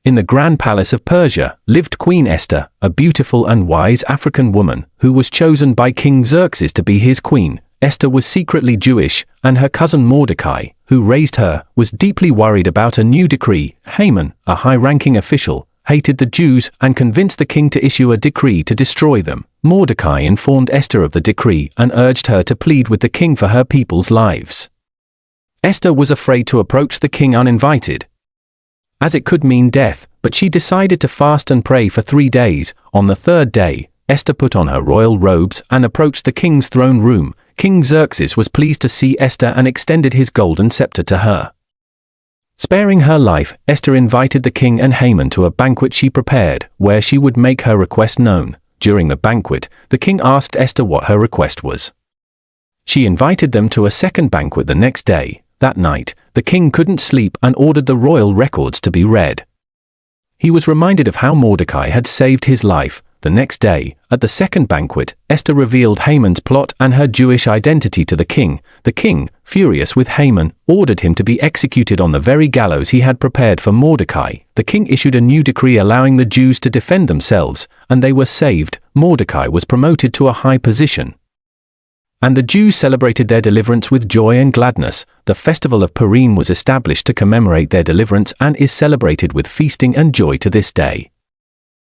In the grand palace of Persia lived Queen Esther, a beautiful and wise African woman who was chosen by King Xerxes to be his queen. Esther was secretly Jewish, and her cousin Mordecai, who raised her, was deeply worried about a new decree. Haman, a high-ranking official, hated the Jews and convinced the king to issue a decree to destroy them. Mordecai informed Esther of the decree and urged her to plead with the king for her people's lives. Esther was afraid to approach the king uninvited, as it could mean death, but she decided to fast and pray for 3 days. On the third day, Esther put on her royal robes and approached the king's throne room. King Xerxes was pleased to see Esther and extended his golden scepter to her. Sparing her life, Esther invited the king and Haman to a banquet she prepared, where she would make her request known. During the banquet, the king asked Esther what her request was. She invited them to a second banquet the next day. That night, the king couldn't sleep and ordered the royal records to be read. He was reminded of how Mordecai had saved his life. The next day, at the second banquet, Esther revealed Haman's plot and her Jewish identity to the king. The king, furious with Haman, ordered him to be executed on the very gallows he had prepared for Mordecai. The king issued a new decree allowing the Jews to defend themselves, and they were saved. Mordecai was promoted to a high position, and the Jews celebrated their deliverance with joy and gladness. The festival of Purim was established to commemorate their deliverance and is celebrated with feasting and joy to this day.